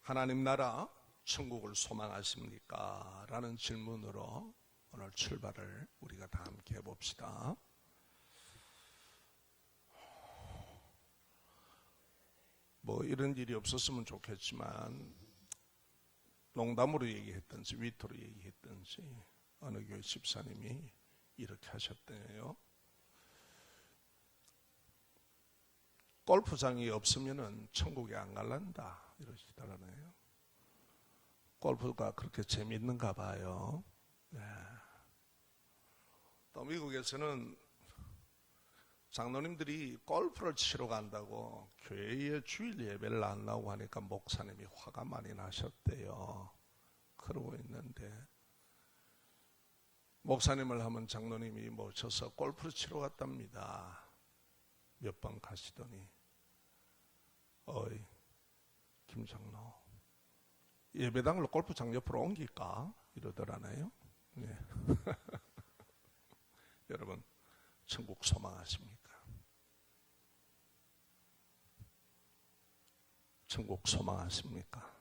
하나님 나라 천국을 소망하십니까? 라는 질문으로 오늘 출발을 우리가 다 함께 해봅시다. 뭐 이런 일이 없었으면 좋겠지만 농담으로 얘기했든지 위토로 얘기했든지 어느 교회 집사님이 이렇게 하셨대요. 골프장이 없으면 천국에 안 갈란다 이러시더라네요. 골프가 그렇게 재밌는가 봐요. 네. 또 미국에서는 장로님들이 골프를 치러 간다고 교회에 주일 예배를 안 나오고 하니까 목사님이 화가 많이 나셨대요. 그러고 있는데 목사님을 하면 장로님이 모셔서 골프를 치러 갔답니다. 몇 번 가시더니 어이 김장로 예배당을 골프장 옆으로 옮길까? 이러더라네요. 네. 여러분 천국 소망하십니까? 천국 소망하십니까?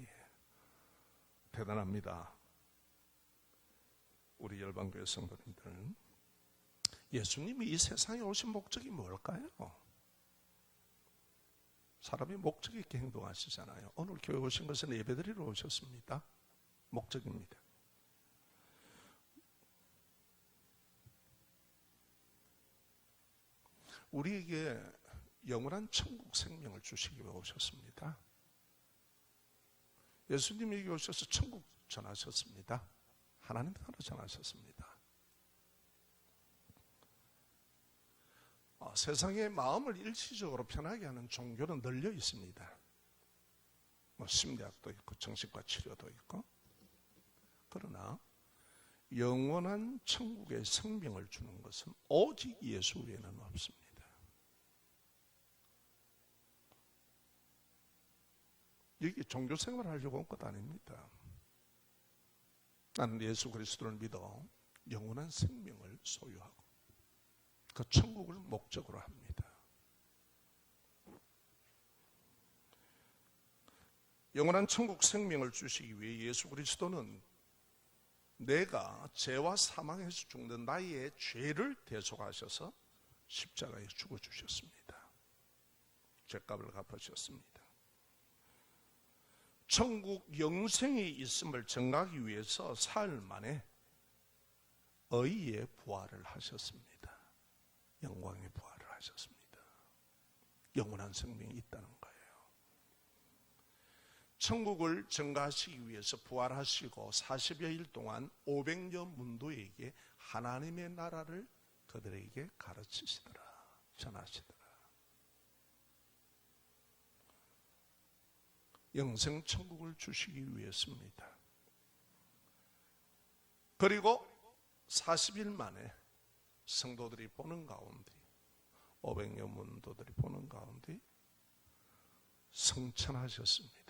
예. 대단합니다. 우리 열방교회 성도님들, 예수님이 이 세상에 오신 목적이 뭘까요? 사람이 목적 있게 행동하시잖아요. 오늘 교회 오신 것은 예배드리러 오셨습니다. 목적입니다. 우리에게 영원한 천국 생명을 주시기 위해 오셨습니다. 예수님이 여기 오셔서 천국 전하셨습니다. 하나님 나라 전하셨습니다. 세상의 마음을 일시적으로 편하게 하는 종교는 널려 있습니다. 심리학도 있고 정신과 치료도 있고. 그러나 영원한 천국의 생명을 주는 것은 오직 예수 외에는 없습니다. 여기 종교 생활을 하려고 온 것 아닙니다. 나는 예수 그리스도를 믿어 영원한 생명을 소유하고 그 천국을 목적으로 합니다. 영원한 천국 생명을 주시기 위해 예수 그리스도는 내가 죄와 사망에서 죽는 나의 죄를 대속하셔서 십자가에 죽어주셨습니다. 죄값을 갚으셨습니다. 천국 영생이 있음을 증가하기 위해서 사흘 만에 의의 부활을 하셨습니다. 영광의 부활을 하셨습니다. 영원한 생명이 있다는 거예요. 천국을 증가하시기 위해서 부활하시고 40여일 동안 500여 문도에게 하나님의 나라를 그들에게 가르치시더라, 전하시더라. 영생 천국을 주시기 위해서입니다. 그리고 40일 만에 성도들이 보는 가운데 500여 문도들이 보는 가운데 성천하셨습니다.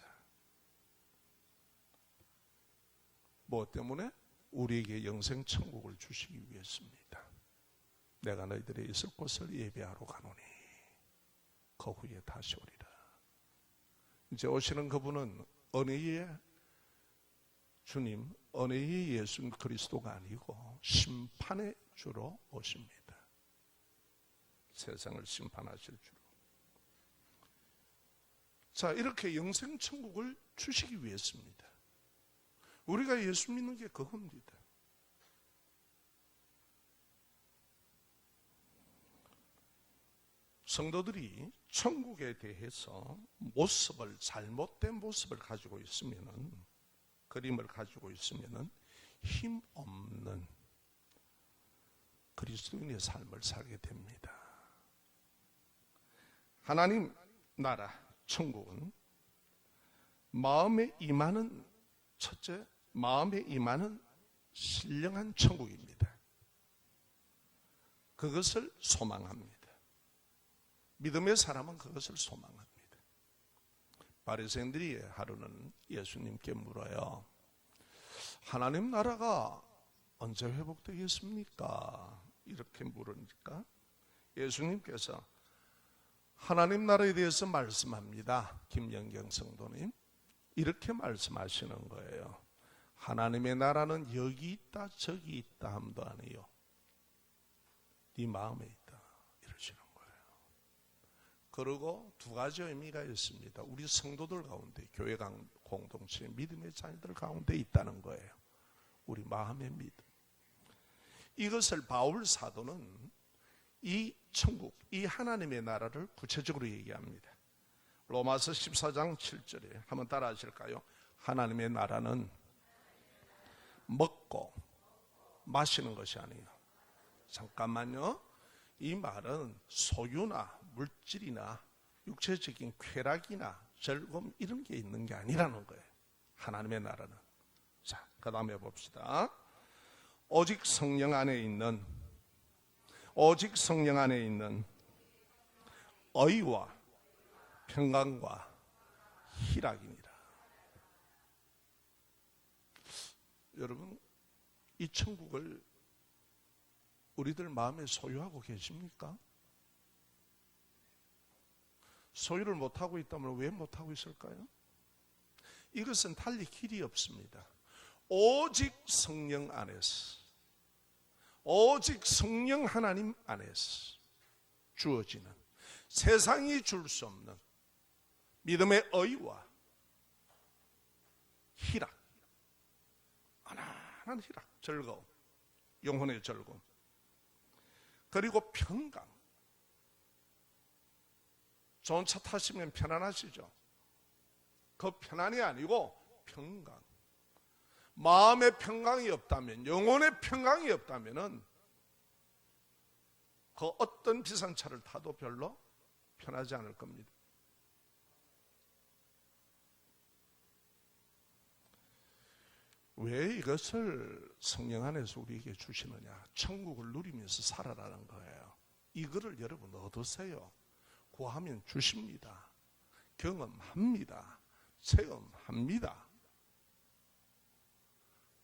무엇 때문에? 우리에게 영생 천국을 주시기 위해서입니다. 내가 너희들의 있을 곳을 예배하러 가노니 그 후에 다시 오리라. 이제 오시는 그분은 은혜의 주님, 은혜의 예수 그리스도가 아니고 심판의 주로 오십니다. 세상을 심판하실 주로. 자, 이렇게 영생 천국을 주시기 위해서입니다. 우리가 예수 믿는 게 그겁니다. 성도들이 천국에 대해서 모습을, 잘못된 모습을 가지고 있으면은, 그림을 가지고 있으면은 힘없는 그리스도인의 삶을 살게 됩니다. 하나님 나라 천국은 마음에 임하는, 첫째, 마음에 임하는 신령한 천국입니다. 그것을 소망합니다. 믿음의 사람은 그것을 소망합니다. 바리새인들이 하루는 예수님께 물어요. 하나님 나라가 언제 회복되겠습니까? 이렇게 물으니까 예수님께서 하나님 나라에 대해서 말씀합니다. 김영경 성도님 이렇게 말씀하시는 거예요. 하나님의 나라는 여기 있다 저기 있다 함도 아니요 네 마음에 있다 이러시는 거예요. 그리고 두 가지 의미가 있습니다. 우리 성도들 가운데, 교회 공동체, 믿음의 자녀들 가운데 있다는 거예요. 우리 마음의 믿음. 이것을 바울 사도는 이 천국, 이 하나님의 나라를 구체적으로 얘기합니다. 로마서 14장 7절에 한번 따라 하실까요? 하나님의 나라는 먹고 마시는 것이 아니에요. 잠깐만요. 이 말은 소유나 물질이나 육체적인 쾌락이나 즐거움 이런 게 있는 게 아니라는 거예요. 하나님의 나라는. 자, 그 다음에 봅시다. 오직 성령 안에 있는 의와 평강과 희락이니라. 여러분, 이 천국을 우리들 마음에 소유하고 계십니까? 소유를 못하고 있다면 왜 못하고 있을까요? 이것은 달리 길이 없습니다. 오직 성령 안에서, 오직 성령 하나님 안에서 주어지는 세상이 줄 수 없는 믿음의 의와 희락, 편안한 희락, 즐거움, 영혼의 즐거움, 그리고 평강. 좋은 차 타시면 편안하시죠? 그 편안이 아니고 평강. 마음의 평강이 없다면, 영혼의 평강이 없다면은 그 어떤 비싼 차를 타도 별로 편하지 않을 겁니다. 왜 이것을 성령 안에서 우리에게 주시느냐? 천국을 누리면서 살아라는 거예요. 이거를 여러분 얻으세요. 구하면 주십니다. 경험합니다. 체험합니다.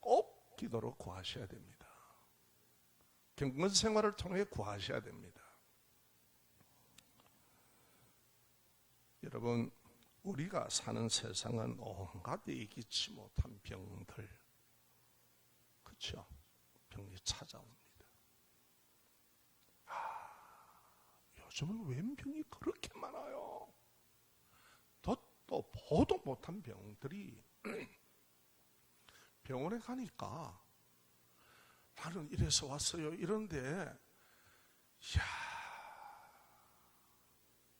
꼭 기도로 구하셔야 됩니다. 경건 생활을 통해 구하셔야 됩니다. 여러분, 우리가 사는 세상은 온갖 예기치 못한 병들, 그렇죠? 병이 찾아옵니다. 요즘은 웬 병이 그렇게 많아요? 또 보도 못한 병들이 병원에 가니까 나는 이래서 왔어요. 이런데 이야,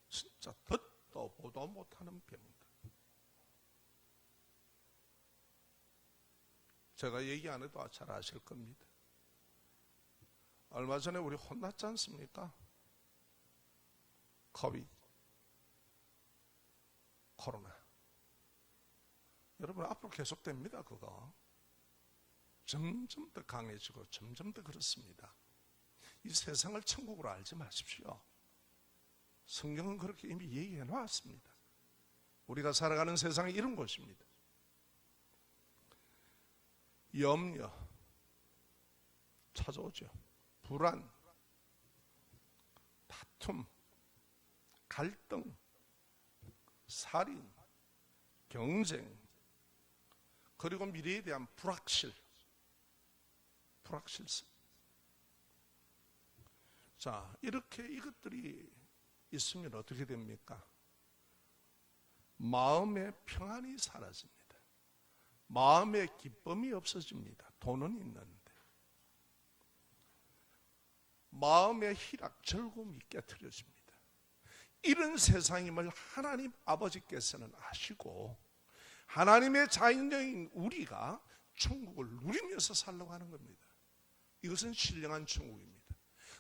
진짜 듣도 보도 못하는 병들. 제가 얘기 안 해도 잘 아실 겁니다. 얼마 전에 우리 혼났지 않습니까? 코로나. 여러분 앞으로 계속됩니다. 그거 점점 더 강해지고 점점 더 그렇습니다. 이 세상을 천국으로 알지 마십시오. 성경은 그렇게 이미 얘기해 놨습니다. 우리가 살아가는 세상이 이런 곳입니다. 염려 찾아오죠. 불안, 다툼, 갈등, 살인, 경쟁, 그리고 미래에 대한 불확실성. 자, 이렇게 이것들이 있으면 어떻게 됩니까? 마음의 평안이 사라집니다. 마음의 기쁨이 없어집니다. 돈은 있는데. 마음의 희락, 즐거움이 깨트려집니다. 이런 세상임을 하나님 아버지께서는 아시고 하나님의 자녀인 우리가 천국을 누리면서 살려고 하는 겁니다. 이것은 신령한 천국입니다.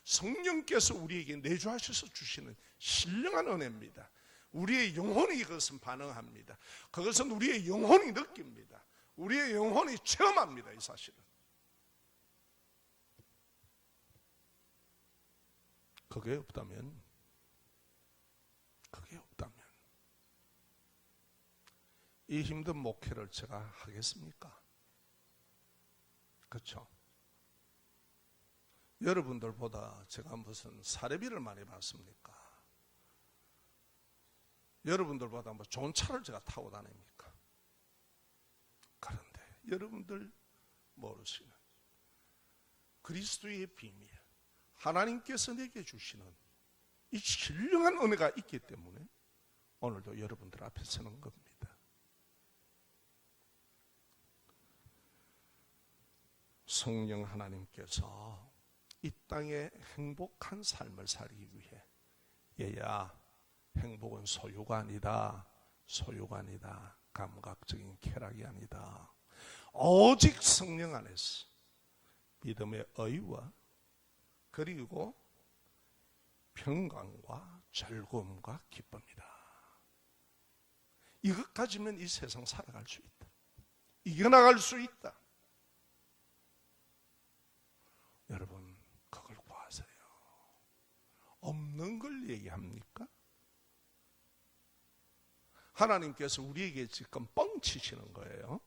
성령께서 우리에게 내주하셔서 주시는 신령한 은혜입니다. 우리의 영혼이 그것은 반응합니다. 그것은 우리의 영혼이 느낍니다. 우리의 영혼이 체험합니다. 이 사실은. 그게 없다면 이 힘든 목회를 제가 하겠습니까? 그렇죠? 여러분들보다 제가 무슨 사례비를 많이 받습니까? 여러분들보다 뭐 좋은 차를 제가 타고 다닙니까? 그런데 여러분들 모르시는 그리스도의 비밀, 하나님께서 내게 주시는 이 신령한 은혜가 있기 때문에 오늘도 여러분들 앞에 서는 겁니다. 성령 하나님께서 이 땅에 행복한 삶을 살기 위해, 얘야 행복은 소유가 아니다, 소유가 아니다, 감각적인 쾌락이 아니다, 오직 성령 안에서 믿음의 의와 그리고 평강과 즐거움과 기쁨이다. 이것 가지면 이 세상 살아갈 수 있다, 이겨나갈 수 있다. 여러분 그걸 구하세요. 없는 걸 얘기합니까? 하나님께서 우리에게 지금 뻥치시는 거예요.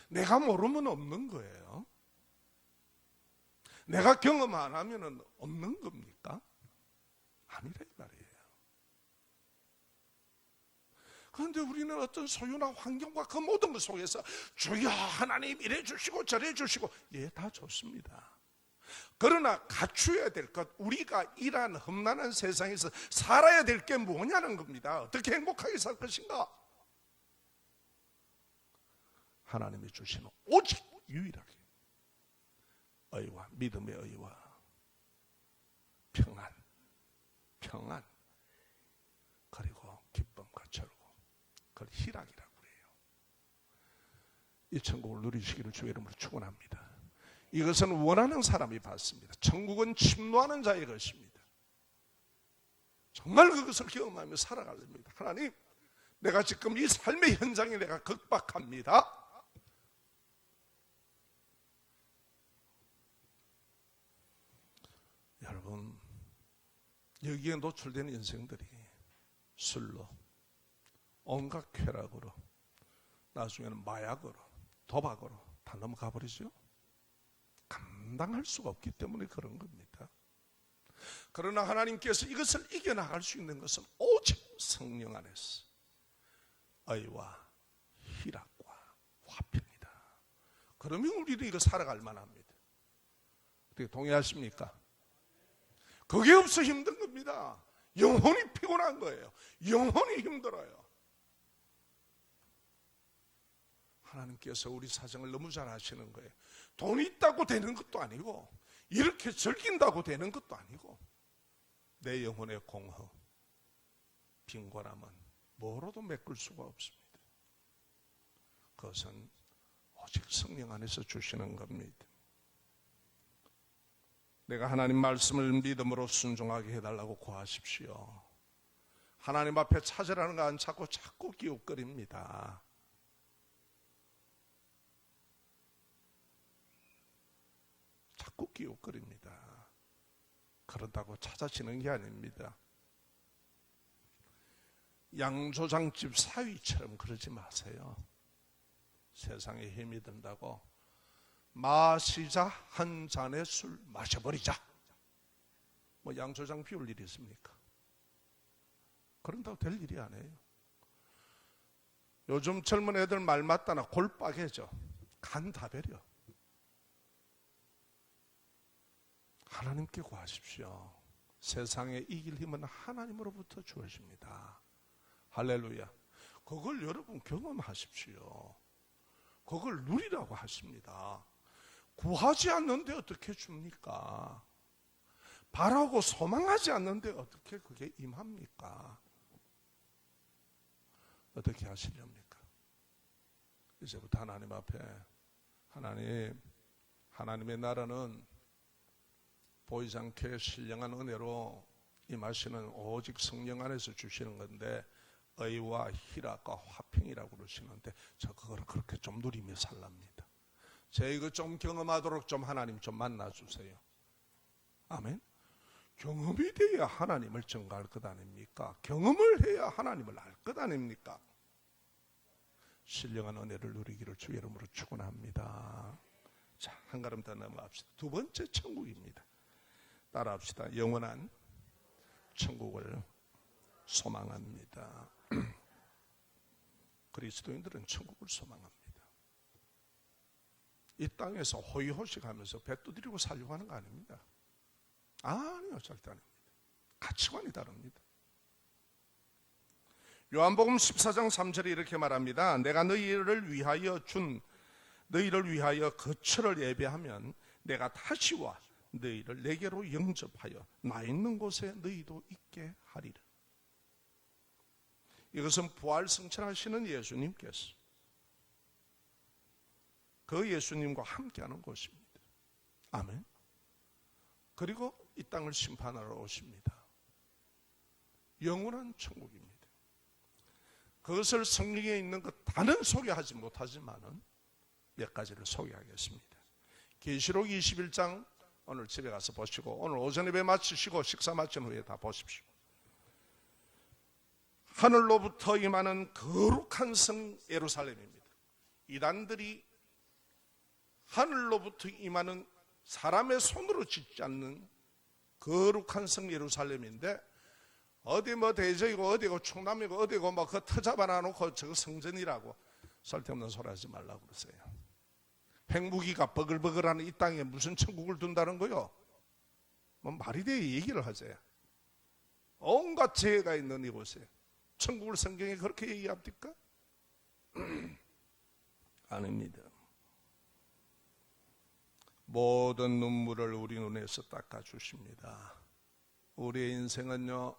내가 모르면 없는 거예요. 내가 경험 안 하면 없는 겁니까? 아니라 이 말이에요. 그런데 우리는 어떤 소유나 환경과 그 모든 것 속에서 주여 하나님 이래 주시고 저래 주시고, 예, 다 좋습니다. 그러나 갖추어야 될 것, 우리가 이러한 험난한 세상에서 살아야 될 게 뭐냐는 겁니다. 어떻게 행복하게 살 것인가? 하나님이 주시는 오직 유일하게 의와 믿음의 의와 평안 그리고 기쁨과 즐거움, 그걸 희락이라고 그래요. 이 천국을 누리시기를 주의 이름으로 축원합니다. 이것은 원하는 사람이 받습니다. 천국은 침노하는 자의 것입니다. 정말 그것을 경험하며 살아가렵니다. 하나님, 내가 지금 이 삶의 현장에 내가 극박합니다. 여러분, 여기에 노출되는 인생들이 술로, 온갖 쾌락으로, 나중에는 마약으로, 도박으로 다 넘어가 버리죠. 감당할 수가 없기 때문에 그런 겁니다. 그러나 하나님께서 이것을 이겨나갈 수 있는 것은 오직 성령 안에서 의와 희락과 화평이다. 그러면 우리는 이거 살아갈 만합니다. 어떻게 동의하십니까? 그게 없어 힘든 겁니다. 영혼이 피곤한 거예요. 영혼이 힘들어요. 하나님께서 우리 사정을 너무 잘 아시는 거예요. 돈이 있다고 되는 것도 아니고, 이렇게 즐긴다고 되는 것도 아니고, 내 영혼의 공허, 빈곤함은 뭐로도 메꿀 수가 없습니다. 그것은 오직 성령 안에서 주시는 겁니다. 내가 하나님 말씀을 믿음으로 순종하게 해달라고 구하십시오. 하나님 앞에 찾으라는 거 안 찾고 자꾸 기웃거립니다. 자꾸 기웃거립니다. 그런다고 찾아지는 게 아닙니다. 양조장집 사위처럼 그러지 마세요. 세상에 힘이 든다고 마시자 한 잔의 술 마셔버리자, 뭐 양조장 비울 일이 있습니까? 그런다고 될 일이 아니에요. 요즘 젊은 애들 말 맞다나 골빠개져. 간 다 베려. 하나님께 구하십시오. 세상에 이길 힘은 하나님으로부터 주어집니다. 할렐루야. 그걸 여러분 경험하십시오. 그걸 누리라고 하십니다. 구하지 않는데 어떻게 줍니까? 바라고 소망하지 않는데 어떻게 그게 임합니까? 어떻게 하시렵니까? 이제부터 하나님 앞에, 하나님의 나라는 보이지 않게 신령한 은혜로 임하시는 오직 성령 안에서 주시는 건데, 의와 희락과 화평이라고 그러시는데, 저 그거를 그렇게 좀 누리며 살랍니다. 제 이거 좀 경험하도록 좀 하나님 좀 만나주세요. 아멘. 경험이 돼야 하나님을 증거할 것 아닙니까? 경험을 해야 하나님을 알 것 아닙니까? 신령한 은혜를 누리기를 주의 이름으로 축원합니다. 자, 한 걸음 더 넘어갑시다. 두 번째 천국입니다. 따라합시다. 영원한 천국을 소망합니다. 그리스도인들은 천국을 소망합니다. 이 땅에서 호의호식하면서 배 두드리고 살려고 하는 거 아닙니다. 아니요, 절대 아닙니다. 가치관이 다릅니다. 요한복음 14장 3절에 이렇게 말합니다. 내가 너희를 위하여 거처를 예배하면 내가 다시 와 너희를 내게로 영접하여 나 있는 곳에 너희도 있게 하리라. 이것은 부활 승천하시는 예수님께서 그 예수님과 함께하는 곳입니다. 아멘. 그리고 이 땅을 심판하러 오십니다. 영원한 천국입니다. 그것을 성경에 있는 것 다는 소개하지 못하지만은 몇 가지를 소개하겠습니다. 계시록 21장 오늘 집에 가서 보시고 오늘 오전 예배 마치시고 식사 마친 후에 다 보십시오. 하늘로부터 임하는 거룩한 성 예루살렘입니다. 이단들이 하늘로부터 임하는 사람의 손으로 짓지 않는 거룩한 성 예루살렘인데 어디 뭐 대저이고 어디고 충남이고 어디고 뭐 그 터잡아놔 놓고 저거 성전이라고 쓸데없는 소리 하지 말라고 그러세요. 핵무기가 버글버글하는 이 땅에 무슨 천국을 둔다는 거요? 뭐 말이 돼 얘기를 하세요. 온갖 죄가 있는 이곳에 천국을 성경에 그렇게 얘기합니까? 아닙니다. 모든 눈물을 우리 눈에서 닦아주십니다. 우리의 인생은요,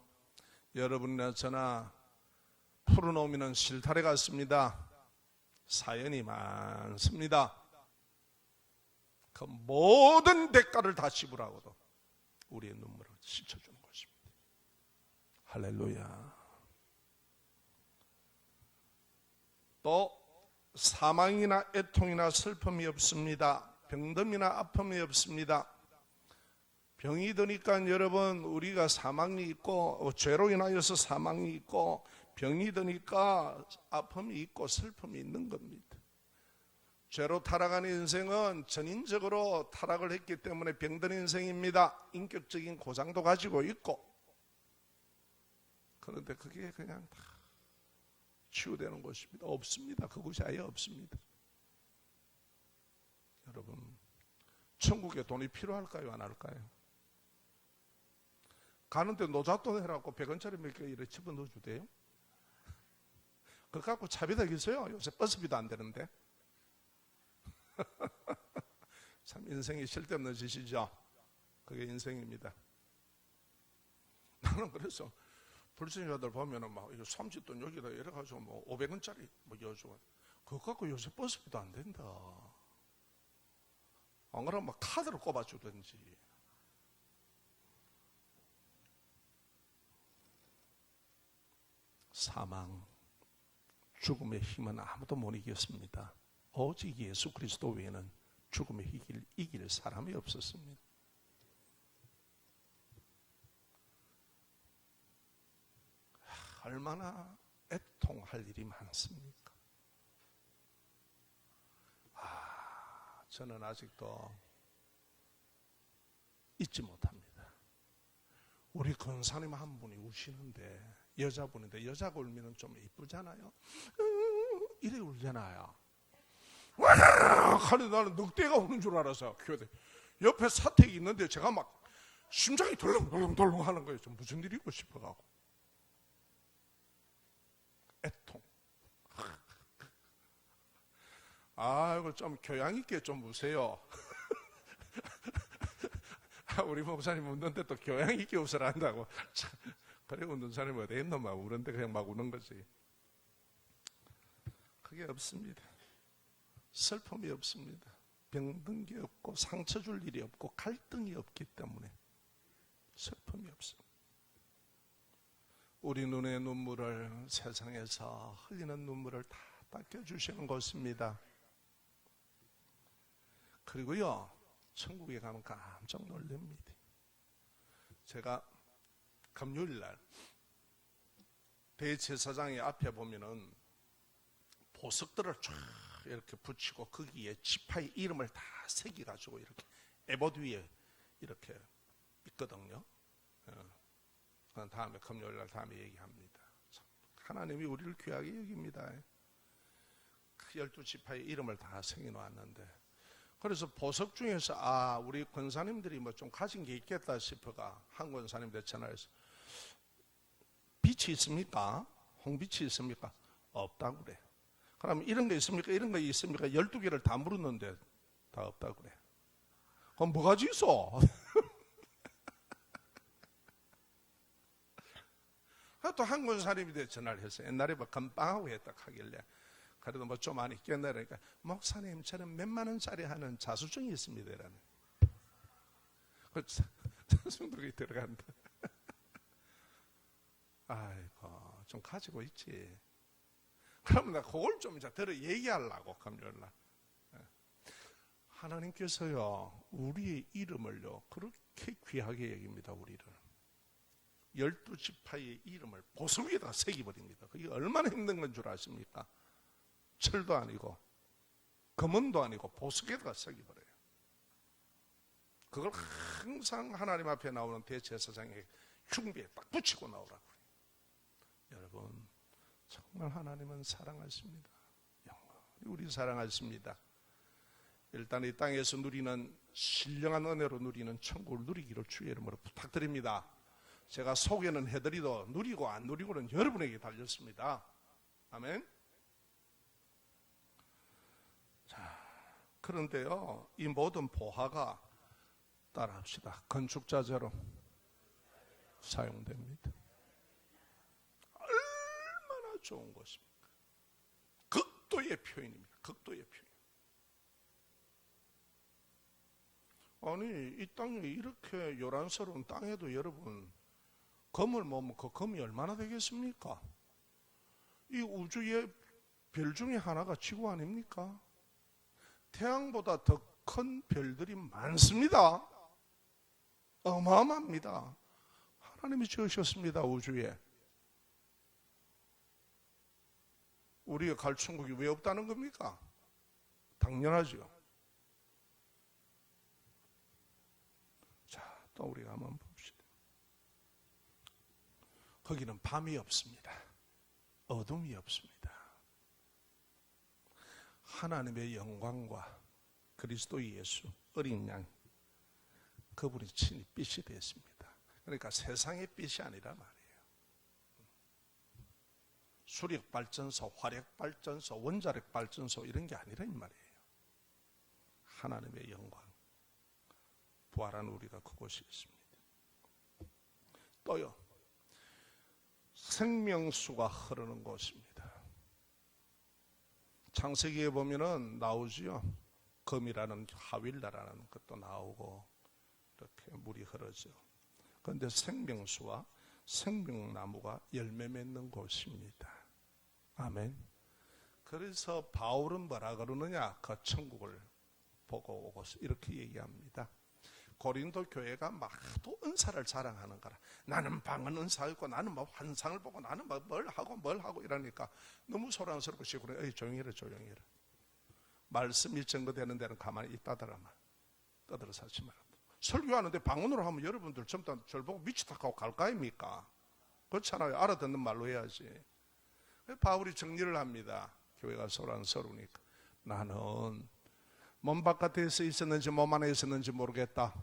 여러분이나 저나 푸른 오미는 실타래 같습니다. 사연이 많습니다. 그 모든 대가를 다 지불하고도 우리의 눈물을 씻어주는 것입니다. 할렐루야. 또 사망이나 애통이나 슬픔이 없습니다. 병듦이나 아픔이 없습니다. 병이 드니까 여러분 우리가 사망이 있고 죄로 인하여서 사망이 있고 병이 드니까 아픔이 있고 슬픔이 있는 겁니다. 죄로 타락한 인생은 전인적으로 타락을 했기 때문에 병든 인생입니다. 인격적인 고장도 가지고 있고 그런데 그게 그냥 다 치유되는 것입니다. 없습니다. 그것이 아예 없습니다. 여러분 천국에 돈이 필요할까요? 안 할까요? 가는데 노잣돈 해라고 100원짜리 몇 개 이렇게 집어넣어 주대요. 그거 갖고 차비 되겠어요? 요새 버스비도 안 되는데. 참 인생이 쓸데없는 짓이죠. 그게 인생입니다. 나는 그래서 불신자들 보면은 막 이거 30돈 여기다 이래가지고 뭐 500원짜리 뭐 여주고 그거 갖고 요새 버스비도 안 된다. 안 그러면 막 카드로 꼽아주든지. 사망, 죽음의 힘은 아무도 못 이겼습니다. 오직 예수 그리스도 외에는 죽음의 이길 사람이 없었습니다. 얼마나 애통할 일이 많습니까? 저는 아직도 잊지 못합니다. 우리 권사님 한 분이 우시는데 여자분인데 여자가 울면 좀 이쁘잖아요. 이래 울잖아요. 하는데 나는 늑대가 우는 줄 알아서 교대 옆에 사택이 있는데 제가 막 심장이 덜렁덜렁 하는 거예요. 좀 무슨 일이고 싶어가고 애통. 아이고 좀 교양 있게 좀 우세요. 우리 목사님 웃는데 또 교양 있게 웃으라 한다고. 참, 그래 웃는 사람이 어디 있노? 막 우는데 그냥 막 우는 거지. 그게 없습니다. 슬픔이 없습니다. 병든 게 없고 상처 줄 일이 없고 갈등이 없기 때문에 슬픔이 없습니다. 우리 눈의 눈물을 세상에서 흘리는 눈물을 다 닦여주시는 것입니다. 그리고요 천국에 가면 깜짝 놀랍니다. 제가 금요일날 대제사장의 앞에 보면은 보석들을 쫙 이렇게 붙이고 거기에 지파의 이름을 다 새겨가지고 이렇게 에봇 위에 이렇게 있거든요. 그건 다음에 금요일 날 다음에 얘기합니다. 하나님이 우리를 귀하게 여깁니다. 그 12지파의 이름을 다 새겨놓았는데, 그래서 보석 중에서 우리 권사님들이 뭐 좀 가진 게 있겠다 싶어가 한 권사님들 전화해서 빛이 있습니까? 홍빛이 있습니까? 없다고 그래. 그럼 이런 거 있습니까? 이런 거 있습니까? 12개를 다 물었는데 다 없다고 그래. 그럼 뭐가 있어? 또 한 권사님이 전화를 했어요. 옛날에 뭐 건빵하고 했다 하길래, 그래도 뭐 좀 많이 깼나 그러니까, 목사님 저는 몇만 원짜리 하는 자수증이 있습니다 이라는. 그 자수증이 들어간다. 아이고 좀 가지고 있지. 그러면 나 그걸 좀 이제 들어 얘기하려고 금요일날. 하나님께서요 우리의 이름을요 그렇게 귀하게 여깁니다. 우리를 12지파의 이름을 보석 위에다 새겨버립니다. 그게 얼마나 힘든 건 줄 아십니까? 철도 아니고 금은도 아니고 보석에다가 새겨버려요. 그걸 항상 하나님 앞에 나오는 대제사장의 흉비에 딱 붙이고 나오라고 그래요. 여러분 정말 하나님은 사랑하십니다. 우리 사랑하십니다. 일단 이 땅에서 누리는 신령한 은혜로 누리는 천국을 누리기를 주의 이름으로 부탁드립니다. 제가 소개는 해드리도 누리고 안 누리고는 여러분에게 달렸습니다. 아멘. 자, 그런데요 이 모든 보화가 따라합시다. 건축자재로 사용됩니다. 얼마나 좋은 것입니까? 극도의 표현입니다. 극도의 표현. 아니 이 땅에 이렇게 요란스러운 땅에도 여러분 금을 모으면 그 금이 얼마나 되겠습니까? 이 우주의 별 중에 하나가 지구 아닙니까? 태양보다 더 큰 별들이 많습니다. 어마어마합니다. 하나님이 지으셨습니다. 우주에. 우리가 갈 천국이 왜 없다는 겁니까? 당연하죠. 자, 또 우리가 한번 봅시다. 거기는 밤이 없습니다. 어둠이 없습니다. 하나님의 영광과 그리스도 예수 어린 양 그분이 친히 빛이 되었습니다. 그러니까 세상의 빛이 아니라 말이에요. 수력발전소, 화력발전소, 원자력발전소 이런 게 아니라 이 말이에요. 하나님의 영광 부활한 우리가 그곳에 있습니다. 또요 생명수가 흐르는 곳입니다. 창세기에 보면은 나오지요. 금이라는 하윌라라는 것도 나오고 이렇게 물이 흐르죠. 그런데 생명수와 생명나무가 열매 맺는 곳입니다. 아멘. 그래서 바울은 뭐라 그러느냐? 그 천국을 보고 오고 이렇게 얘기합니다. 고린도 교회가 막 또 은사를 자랑하는 거라. 나는 방언 은사 있고 나는 뭐 환상을 보고 나는 뭐 뭘 하고 이러니까 너무 소란스럽고 싶고 에이 조용히 해라 조용히 해라. 말씀이 증거되는 데는 가만히 있다더라만 떠들어서 하지 말라. 설교하는데 방언으로 하면 여러분들 전부 다 저를 보고 미치다 하고 갈 거 아닙니까? 그렇잖아요. 알아듣는 말로 해야지. 바울이 정리를 합니다. 교회가 소란스러우니까. 나는 몸 바깥에서 있었는지 몸 안에 있었는지 모르겠다.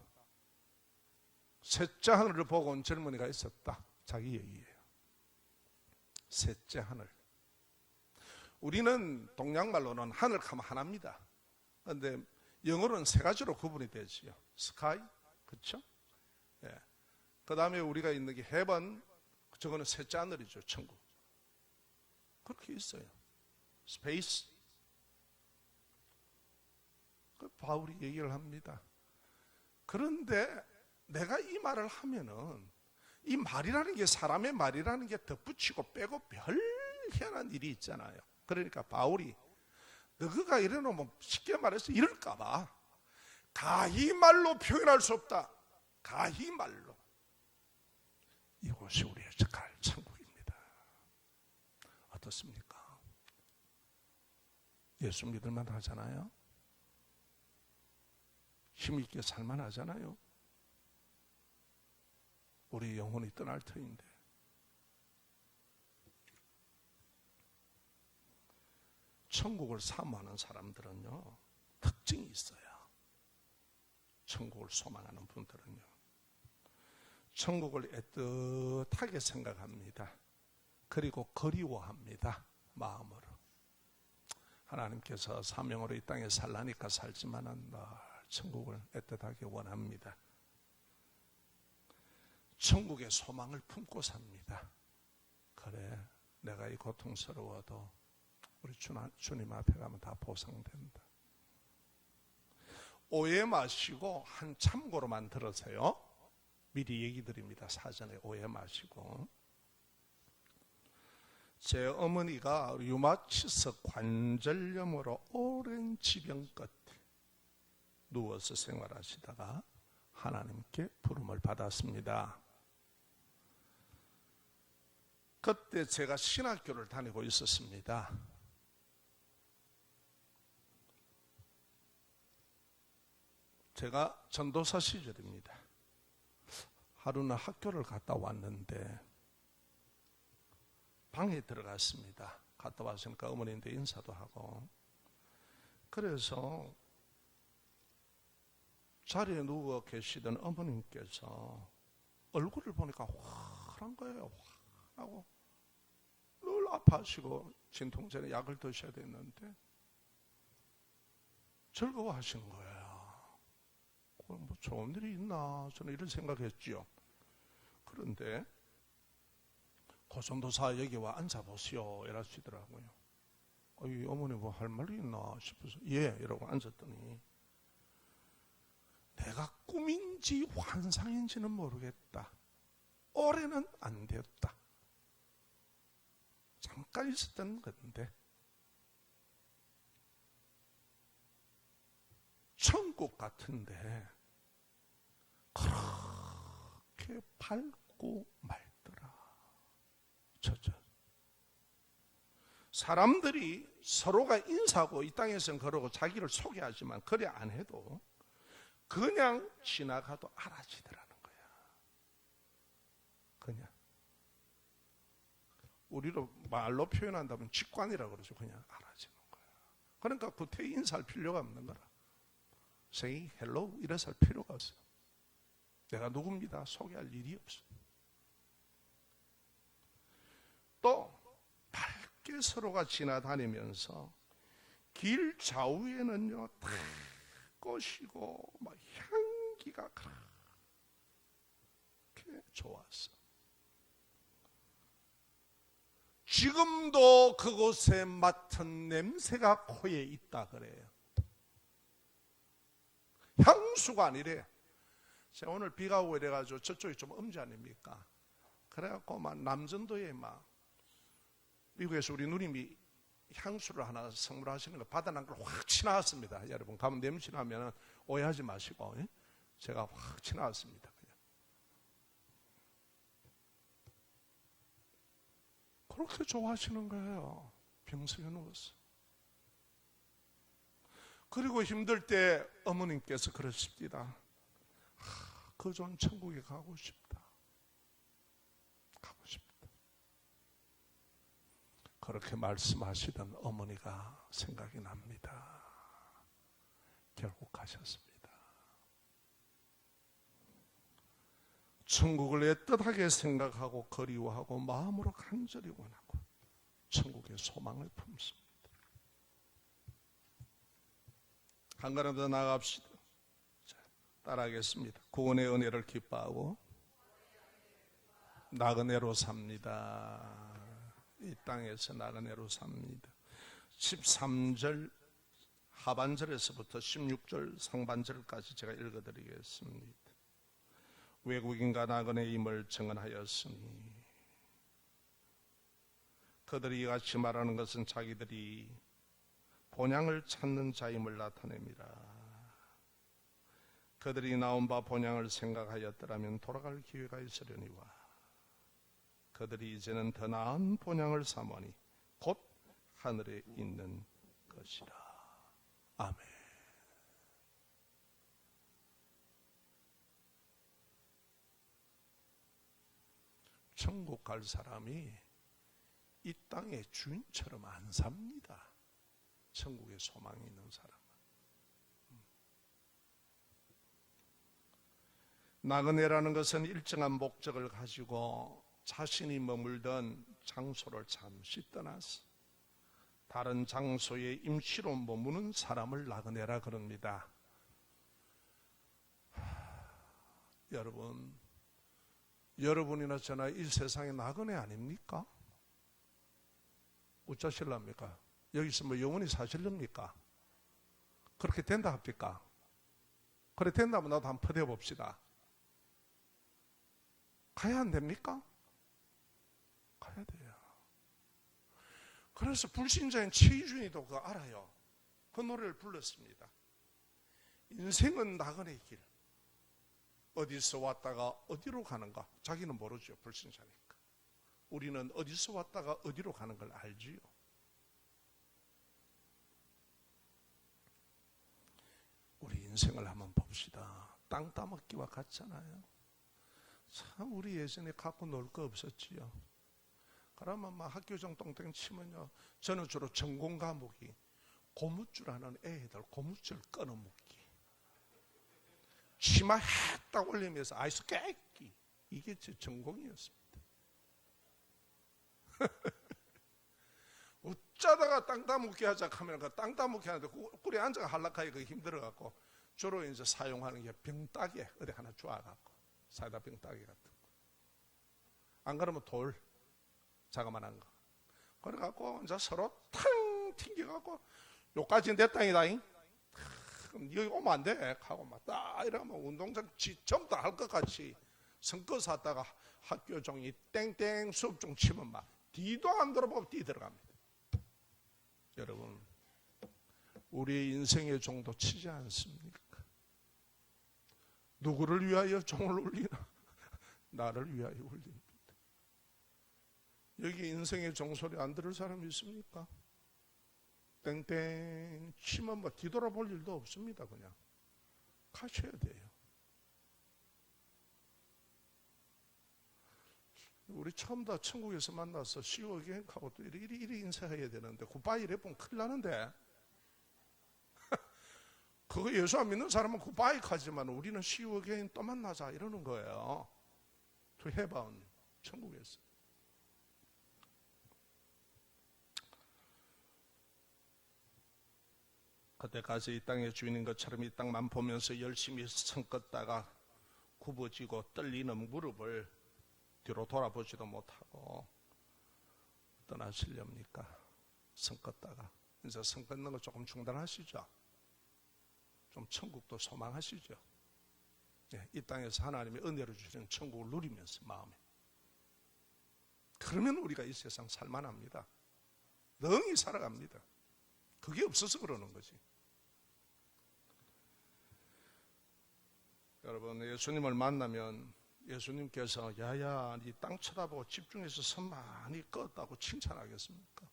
셋째 하늘을 보고 온 젊은이가 있었다. 자기 얘기예요. 셋째 하늘. 우리는 동양말로는 하늘 하면 하나입니다. 그런데 영어로는 세 가지로 구분이 되지요. 스카이, 그렇죠? 예. 그 다음에 우리가 있는 게 헤븐, 저거는 셋째 하늘이죠. 천국. 그렇게 있어요. 스페이스. 바울이 얘기를 합니다. 그런데 내가 이 말을 하면은 이 말이라는 게 사람의 말이라는 게 덧붙이고 빼고 별 희한한 일이 있잖아요. 그러니까 바울이 너가 이래놓으면 쉽게 말해서 이럴까봐 가히 말로 표현할 수 없다. 가히 말로. 이곳이 우리의 갈 천국입니다. 어떻습니까? 예수 믿을만 하잖아요. 힘있게 살만 하잖아요. 우리 영혼이 떠날 터인데. 천국을 사모하는 사람들은요, 특징이 있어요. 천국을 소망하는 분들은요, 천국을 애틋하게 생각합니다. 그리고 그리워합니다. 마음으로. 하나님께서 사명으로 이 땅에 살라니까 살지만은 늘 천국을 애틋하게 원합니다. 천국의 소망을 품고 삽니다. 그래, 내가 이 고통스러워도 우리 주님 앞에 가면 다 보상된다. 오해 마시고 한 참고로만 들으세요. 미리 얘기 드립니다. 사전에 오해 마시고. 제 어머니가 류마티스 관절염으로 오랜 지병 끝에 누워서 생활하시다가 하나님께 부름을 받았습니다. 그때 제가 신학교를 다니고 있었습니다. 제가 전도사 시절입니다. 하루는 학교를 갔다 왔는데 방에 들어갔습니다. 갔다 왔으니까 어머니한테 인사도 하고, 그래서 자리에 누워 계시던 어머님께서 얼굴을 보니까 화한 거예요. 화하고 늘 아파하시고 진통제는 약을 드셔야 됐는데 즐거워하시는 거예요. 뭐 좋은 일이 있나 저는 이런 생각했지요. 그런데 고전도사 여기 와 앉아보시오 이러시더라고요. 이 어머니 뭐 할 말이 있나 싶어서 예 이러고 앉았더니 내가 꿈인지 환상인지는 모르겠다. 올해는 안 되었다. 잠깐 있었던 건데 천국 같은데 그렇게 밝고 맑더라. 사람들이 서로가 인사하고 이 땅에서는 그러고 자기를 소개하지만 그래 안 해도 그냥 지나가도 알아지더라는 거야. 그냥 우리로 말로 표현한다면 직관이라고 그러죠. 그냥 알아지는 거야. 그러니까 구태 인사할 필요가 없는 거라. Say hello 이래서 할 필요가 없어. 내가 누굽니다 소개할 일이 없어. 또 밝게 서로가 지나다니면서 길 좌우에는요 다 꽃이고 막 향기가 그렇게 좋았어. 지금도 그곳에 맡은 냄새가 코에 있다 그래요. 향수가 아니래. 제가 오늘 비가 오고 이래가지고 저쪽이 좀 음지 아닙니까? 그래갖고 막 남전도에 막 미국에서 우리 누님이 향수를 하나 선물하시는 거 받아난 걸 확 치나왔습니다. 여러분 가면 냄새 나면 오해하지 마시고 제가 확 치나왔습니다. 그냥. 그렇게 좋아하시는 거예요. 병석에 누워서. 그리고 힘들 때 어머님께서 그러십니다. 그 좋은 천국에 가고 싶다. 가고 싶다. 그렇게 말씀하시던 어머니가 생각이 납니다. 결국 가셨습니다. 천국을 애틋하게 생각하고 그리워하고 마음으로 간절히 원하고 천국의 소망을 품습니다. 한 걸음 더 나아갑시다. 자, 따라하겠습니다. 구원의 은혜를 기뻐하고 나그네로 삽니다. 이 땅에서 나그네로 삽니다. 13절 하반절에서부터 16절 상반절까지 제가 읽어드리겠습니다. 외국인과 나그네임을 증언하였으니 그들이 이같이 말하는 것은 자기들이 본향을 찾는 자임을 나타냅니다. 그들이 나온 바 본향을 생각하였더라면 돌아갈 기회가 있으려니와 그들이 이제는 더 나은 본향을 삼으니 곧 하늘에 있는 것이라. 아멘. 천국 갈 사람이 이 땅의 주인처럼 안 삽니다. 천국에 소망이 있는 사람은. 나그네라는 것은 일정한 목적을 가지고 자신이 머물던 장소를 잠시 떠나서 다른 장소에 임시로 머무는 사람을 나그네라 그럽니다. 여러분이나 저나 이 세상의 나그네 아닙니까? 어쩌실랍니까? 여기서 뭐 영원히 사실랍니까? 그렇게 된다 합니까? 그래 된다면 나도 한번 퍼대어 봅시다. 가야 안 됩니까? 가야 돼요. 그래서 불신자인 최희준이도 그거 알아요. 그 노래를 불렀습니다. 인생은 나그네 길. 어디서 왔다가 어디로 가는가? 자기는 모르죠. 불신자니까. 우리는 어디서 왔다가 어디로 가는 걸 알지요. 우리 인생을 한번 봅시다. 땅 따먹기와 같잖아요. 참 우리 예전에 갖고 놀 거 없었지요. 그러면 막 학교정 똥땡 치면요, 저는 주로 전공 과목이 고무줄 하는 애들 고무줄 끊어먹기, 치마 딱 올리면서 아이스 깨기, 이게 제 전공이었습니다. 어쩌다가 땅 따먹기 하자 하면 그 땅 따먹기 하는데 꿀에 앉아가 할락하기 그 힘들어갖고 주로 이제 사용하는 게 병따개 어디 하나 쪼아갖고 사이다 병따개 같은 거. 안 그러면 돌 자그만한 거. 그래갖고 이제 서로 탕 튕겨갖고 요까지는 내 땅이다잉. 여기 오면 안 돼. 하고 막 딱 이러면 운동장 전부 다 할 것 같이 성껏 샀다가 학교 종이 땡땡 수업 중 치면 막 뒤도 안 돌아보고 뛰 들어갑니다. 여러분, 우리의 인생의 종도 치지 않습니까? 누구를 위하여 종을 울리나? 나를 위하여 울립니다. 여기 인생의 종소리 안 들을 사람 있습니까? 땡땡 치면 뭐 뒤돌아볼 일도 없습니다. 그냥 가셔야 돼요. 우리 처음 다 천국에서 만나서 시오게 하고 또 이리 인사해야 되는데 굿바이 이래 보면 큰일 나는데 그거 예수 안 믿는 사람은 굿바이 하지만 우리는 시오게 또 만나자 이러는 거예요. To heaven, 천국에서. 그때까지 이 땅의 주인인 것처럼 이 땅만 보면서 열심히 성껏다가 굽어지고 떨리는 무릎을 뒤로 돌아보지도 못하고 떠나시렵니까? 성껏다가 이제 성껏는 거 조금 중단하시죠. 좀 천국도 소망하시죠. 네, 이 땅에서 하나님의 은혜를 주시는 천국을 누리면서 마음에. 그러면 우리가 이 세상 살만합니다. 능히 살아갑니다. 그게 없어서 그러는 거지. 여러분, 예수님을 만나면 예수님께서 야야 네 땅 쳐다보고 집중해서 선 많이 껐다고 칭찬하겠습니까?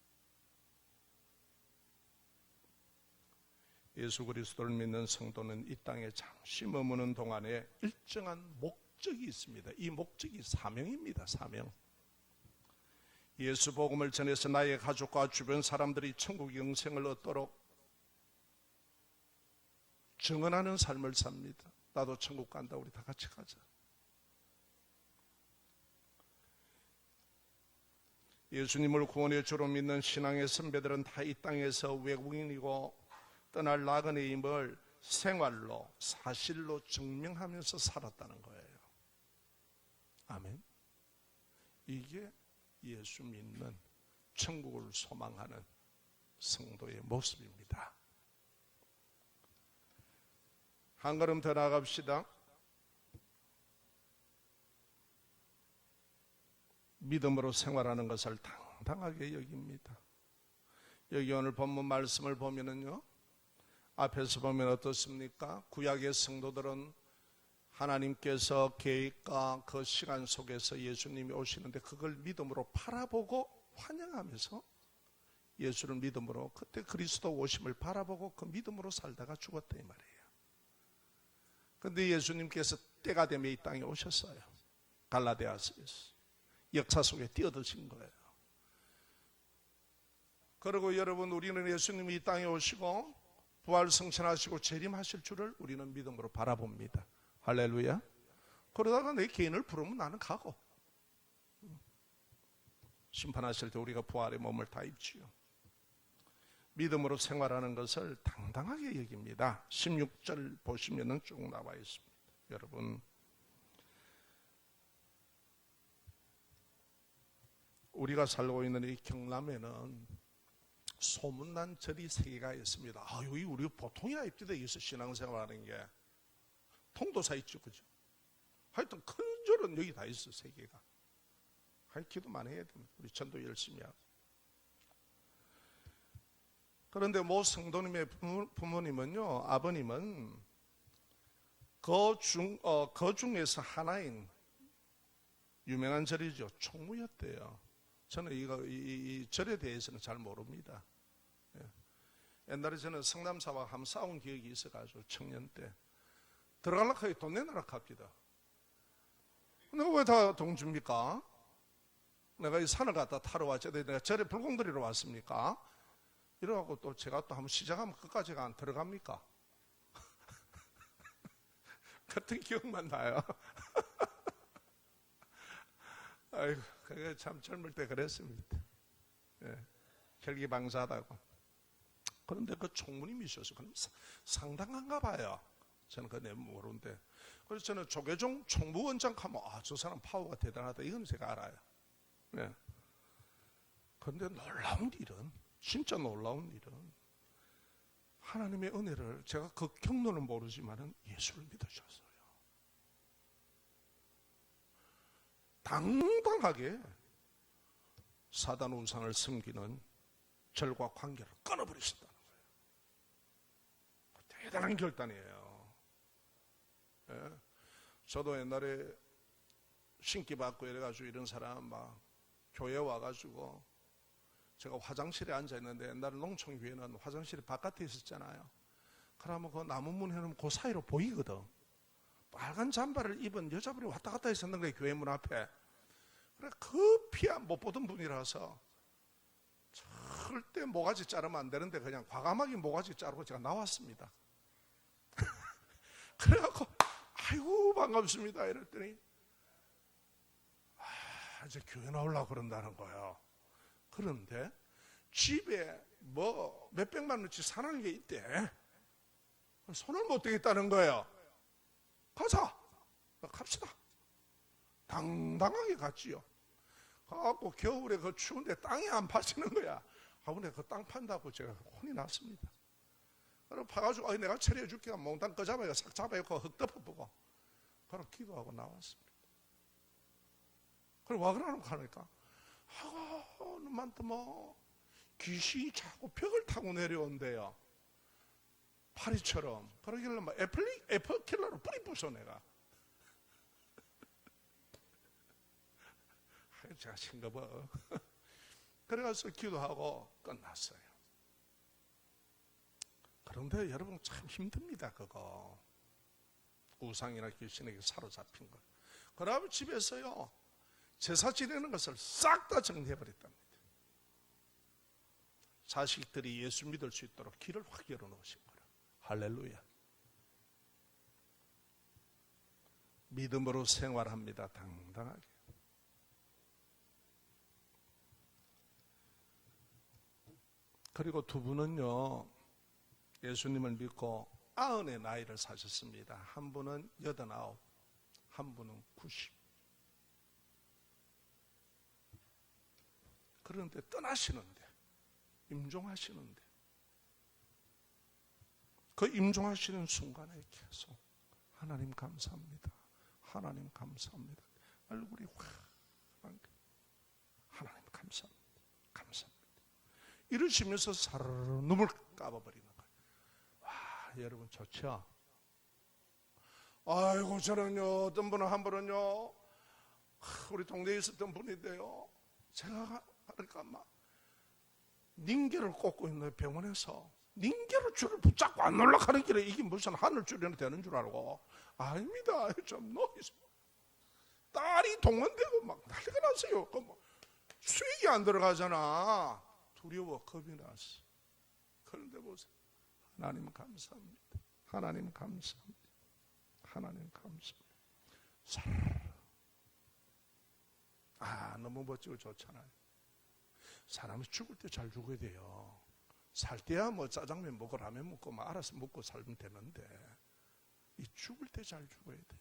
예수 그리스도를 믿는 성도는 이 땅에 잠시 머무는 동안에 일정한 목적이 있습니다. 이 목적이 사명입니다. 사명. 예수 복음을 전해서 나의 가족과 주변 사람들이 천국 영생을 얻도록 증언하는 삶을 삽니다. 나도 천국 간다. 우리 다 같이 가자. 예수님을 구원의 주로 믿는 신앙의 선배들은 다 이 땅에서 외국인이고 떠날 나그네임을 생활로 사실로 증명하면서 살았다는 거예요. 아멘. 이게 예수 믿는 천국을 소망하는 성도의 모습입니다. 한 걸음 더 나갑시다. 믿음으로 생활하는 것을 당당하게 여깁니다. 여기 오늘 본문 말씀을 보면은요, 앞에서 보면 어떻습니까? 구약의 성도들은 하나님께서 계획과 그 시간 속에서 예수님이 오시는데 그걸 믿음으로 바라보고 환영하면서 예수를 믿음으로 그때 그리스도 오심을 바라보고 그 믿음으로 살다가 죽었다 이 말이에요. 그런데 예수님께서 때가 되면 이 땅에 오셨어요. 갈라디아서에서 역사 속에 뛰어드신 거예요. 그리고 여러분, 우리는 예수님이 이 땅에 오시고 부활 승천하시고 재림하실 줄을 우리는 믿음으로 바라봅니다. 할렐루야. 그러다가 내 개인을 부르면 나는 가고, 심판하실 때 우리가 부활의 몸을 다 입지요. 믿음으로 생활하는 것을 당당하게 여깁니다. 16절 보시면은 쭉 나와 있습니다. 여러분, 우리가 살고 있는 이 경남에는 소문난 절이 3개가 있습니다. 여기 우리 보통이 아닙니다. 여기서 신앙생활하는 게. 통도사 있죠, 그죠? 하여튼 큰 절은 여기 다 있어, 3개가. 기도만 해야 됩니다. 우리 전도 열심히 하고. 그런데 모 성도님의 부모님은요, 아버님은 그 중에서 하나인 유명한 절이죠, 총무였대요. 저는 이 절에 대해서는 잘 모릅니다. 옛날에 저는 성남사와 한번 싸운 기억이 있어가지고 청년 때 들어가려고 하니 돈 내놔라 합니다. 내가 왜 다 돈 줍니까? 내가 이 산을 갖다 타러 왔지, 내가 절에 불공들이러 왔습니까? 이러고 또 제가 또 한번 시작하면 끝까지가 안 들어갑니까? 같은 기억만 나요. 아이고, 그게 참 젊을 때 그랬습니다. 혈기방사하다고. 그런데 그 총무님이셔서 그럼 상당한가 봐요. 저는 그거 모르는데. 그래서 저는 조계종 총무원장 하면 저 사람 파워가 대단하다, 이건 제가 알아요. 그런데 놀라운 일은, 진짜 놀라운 일은, 하나님의 은혜를, 제가 그 경로는 모르지만은 예수를 믿으셨어요. 당당하게 사단 우상을 섬기는 절과 관계를 끊어버리셨다는 거예요. 대단한 결단이에요. 저도 옛날에 신기 받고 이래가지고 이런 사람 막 교회 와가지고, 제가 화장실에 앉아있는데 옛날에 농촌교회는 화장실이 바깥에 있었잖아요. 그러면 그 나무문 해놓으면 그 사이로 보이거든. 빨간 잠바를 입은 여자분이 왔다 갔다 있었는 거예요, 교회 문 앞에. 그래, 급히 못 보던 분이라서 절대 모가지 자르면 안 되는데 그냥 과감하게 모가지 자르고 제가 나왔습니다. 그래갖고 아이고 반갑습니다 이랬더니 이제 교회 나오려고 그런다는 거예요. 그런데 집에 뭐 몇백만 원치 사는 게 있대. 손을 못 대겠다는 거예요. 가자, 갑시다. 당당하게 갔지요. 가갖고 겨울에 그 추운데 땅이 안 파지는 거야. 아버님 그 땅 판다고 제가 혼이 났습니다. 그래서 파가지고 내가 처리해줄게. 몽땅 꺼잡아요. 싹 잡아요. 흙 덮어보고. 바로 기도하고 나왔습니다. 그리고 와 그러는 거 하니까 너만 또 뭐 귀신이 자꾸 벽을 타고 내려온대요. 파리처럼. 그러길래 막 에퍼킬러로 뿌리 부숴 내가. 제가 싱거워. 그래가지고 기도하고 끝났어요. 그런데 여러분 참 힘듭니다. 그거 우상이나 귀신에게 사로잡힌 거. 그러면 집에서요 제사 지내는 것을 싹 다 정리해버렸답니다. 자식들이 예수 믿을 수 있도록 길을 확 열어놓으신 거라. 할렐루야. 믿음으로 생활합니다. 당당하게. 그리고 두 분은요 예수님을 믿고 90의 나이를 사셨습니다. 한 분은 89, 한 분은 90. 그런데 떠나시는데, 임종하시는데, 그 임종하시는 순간에 계속 하나님 감사합니다. 하나님 감사합니다. 얼굴이 확 하나님 감사합니다. 감사합니다. 이러시면서 사르르 눈을 감아버리는 거예요. 와, 여러분 좋죠? 아이고 저는요 어떤 분은 한 번은요 우리 동네에 있었던 분인데요 제가 그러니까 막 닌게를 꽂고 있는 병원에서 닌게로 줄을 붙잡고 안 올라가는 길에 이게 무슨 하늘줄이 되는 줄 알고 아닙니다. 좀 놓이소. 딸이 동원되고 막 난리가 났어요. 수익이 안 들어가잖아. 두려워 겁이 났어. 그런데 보세요. 하나님 감사합니다. 하나님 감사합니다. 하나님 감사합니다. 너무 멋지고 좋잖아요. 사람이 죽을 때 잘 죽어야 돼요. 살 때야 뭐 짜장면 먹고 라면 먹고 막 알아서 먹고 살면 되는데 이 죽을 때 잘 죽어야 돼.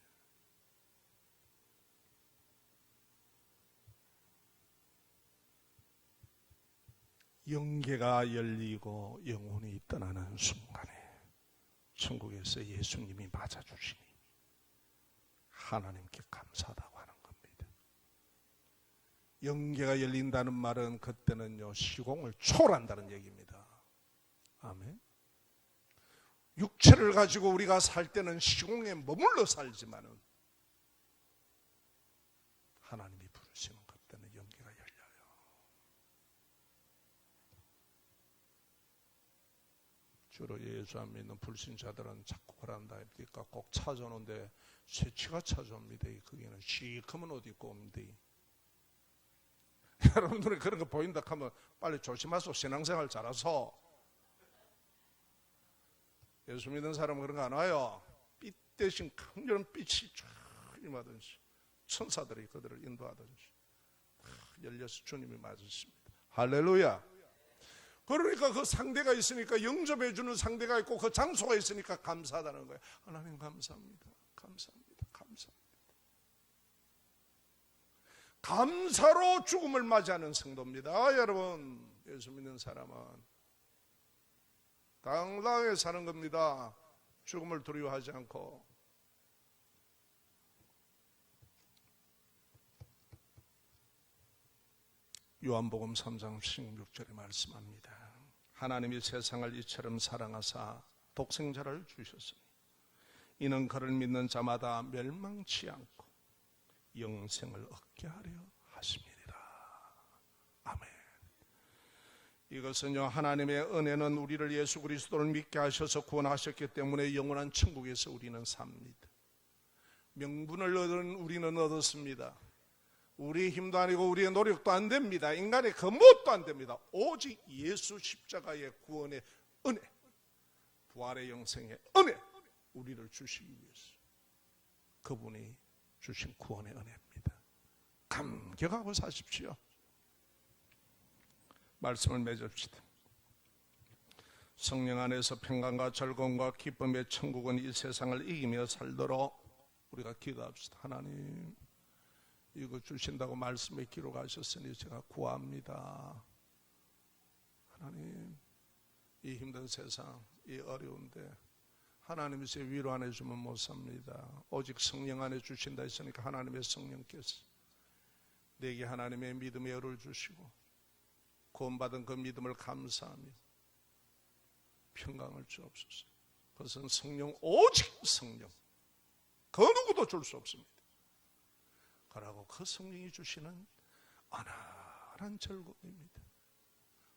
영계가 열리고 영혼이 떠나는 순간에 천국에서 예수님이 맞아주시니 하나님께 감사하다고 하는 겁니다. 영계가 열린다는 말은 그때는요 시공을 초월한다는 얘기입니다. 아멘. 육체를 가지고 우리가 살 때는 시공에 머물러 살지만은 하나님이 부르시는 그때는 영계가 열려요. 주로 예수 안 믿는 불신자들은 자꾸 그런다 합니까? 꼭 찾아오는데 새치가 찾아옵니다. 거기는 시커먼 옷 입고 옵니다. 여러분들이 그런 거 보인다 하면 빨리 조심하소. 신앙생활 잘하소. 예수 믿는 사람은 그런 거 안 와요. 빛 대신 강렬한 빛이 쫙 임하든지 천사들이 그들을 인도하든지 열려서 주님이 맞으십니다. 할렐루야. 그러니까 그 상대가 있으니까 영접해 주는 상대가 있고 그 장소가 있으니까 감사하다는 거예요. 하나님 감사합니다. 감사합니다. 감사합니다. 감사로 죽음을 맞이하는 성도입니다. 여러분, 예수 믿는 사람은 당당하게 사는 겁니다. 죽음을 두려워하지 않고. 요한복음 3장 16절에 말씀합니다. 하나님이 세상을 이처럼 사랑하사 독생자를 주셨으니 이는 그를 믿는 자마다 멸망치 않고 영생을 얻게 하려 하심이니라. 아멘. 이것은요 하나님의 은혜는 우리를 예수 그리스도를 믿게 하셔서 구원하셨기 때문에 영원한 천국에서 우리는 삽니다. 명분을 얻은 우리는 얻었습니다. 우리의 힘도 아니고 우리의 노력도 안 됩니다. 인간의 그 무엇도 안 됩니다. 오직 예수 십자가의 구원의 은혜, 부활의 영생의 은혜, 우리를 주시기 위해서 그분이 주신 구원의 은혜입니다. 감격하고 사십시오. 말씀을 맺읍시다. 성령 안에서 평강과 즐거움과 기쁨의 천국은 이 세상을 이기며 살도록 우리가 기도합시다. 하나님, 이거 주신다고 말씀에 기록하셨으니 제가 구합니다. 하나님, 이 힘든 세상, 이 어려운데 하나님이 제 위로 안 해주면 못 삽니다. 오직 성령 안에 주신다 했으니까 하나님의 성령께서 내게 하나님의 믿음의 열을 주시고 구원받은 그 믿음을 감사하며 평강을 주옵소서. 그것은 성령, 오직 성령, 그 누구도 줄 수 없습니다. 그러고 그 성령이 주시는 안안한 즐거움입니다.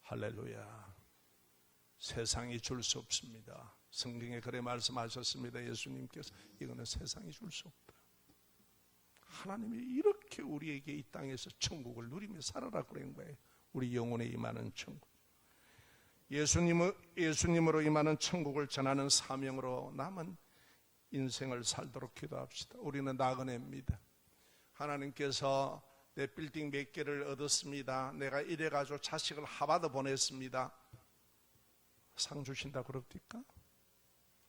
할렐루야. 세상이 줄 수 없습니다. 성경에 그래 말씀하셨습니다. 예수님께서 이거는 세상이 줄 수 없다. 하나님이 이렇게 우리에게 이 땅에서 천국을 누리며 살아라 그런 거예요. 우리 영혼에 임하는 천국, 예수님으로 임하는 천국을 전하는 사명으로 남은 인생을 살도록 기도합시다. 우리는 나그네입니다. 하나님께서 내 빌딩 몇 개를 얻었습니다. 내가 이래가지고 자식을 하버드 보냈습니다. 상 주신다 그럽니까?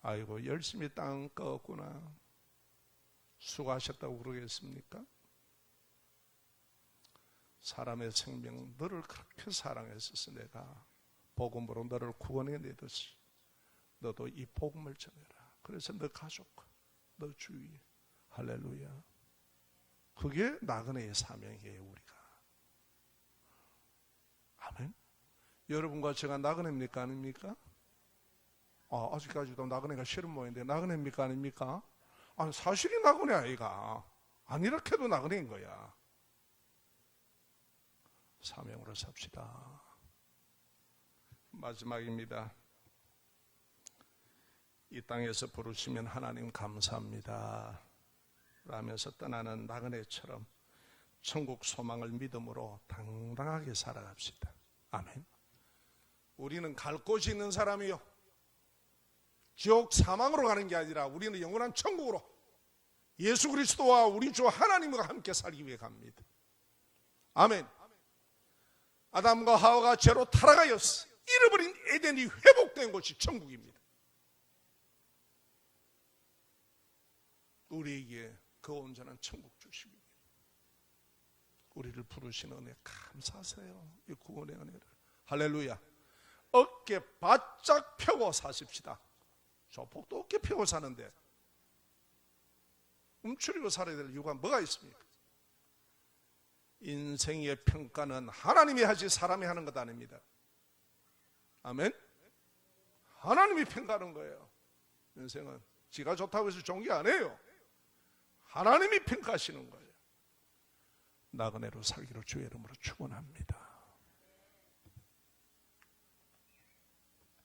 아이고 열심히 땅 껐구나. 수고하셨다고 그러겠습니까? 사람의 생명, 너를 그렇게 사랑했어서 내가 복음으로 너를 구원해내듯이 너도 이 복음을 전해라. 그래서 너 가족과 너 주위에. 할렐루야. 그게 나그네의 사명이에요. 우리가. 아멘. 여러분과 제가 나그네입니까 아닙니까? 아직까지도 나그네가 싫은 모양인데 나그네입니까 아닙니까? 아니 사실이 나그네 아이가. 아니라 해도 나그네인 거야. 사명으로 삽시다. 마지막입니다. 이 땅에서 부르시면 하나님 감사합니다. 라면서 떠나는 나그네처럼 천국 소망을 믿음으로 당당하게 살아갑시다. 아멘. 우리는 갈 곳이 있는 사람이요, 지옥 사망으로 가는 게 아니라 우리는 영원한 천국으로 예수 그리스도와 우리 주 하나님과 함께 살기 위해 갑니다. 아멘. 아담과 하와가 죄로 타락하였어 잃어버린 에덴이 회복된 곳이 천국입니다. 우리에게 그 온전한 천국 주시기 위해 우리를 부르신 은혜 감사하세요. 이 구원의 은혜를. 할렐루야. 어깨 바짝 펴고 사십시다. 조폭도 어깨 펴고 사는데 움츠리고 살아야 될 이유가 뭐가 있습니까? 인생의 평가는 하나님이 하지 사람이 하는 것 아닙니다. 아멘. 하나님이 평가하는 거예요. 인생은 지가 좋다고 해서 좋은 게 아니에요. 하나님이 평가하시는 거예요. 나그네로 살기로 주의 이름으로 축원합니다.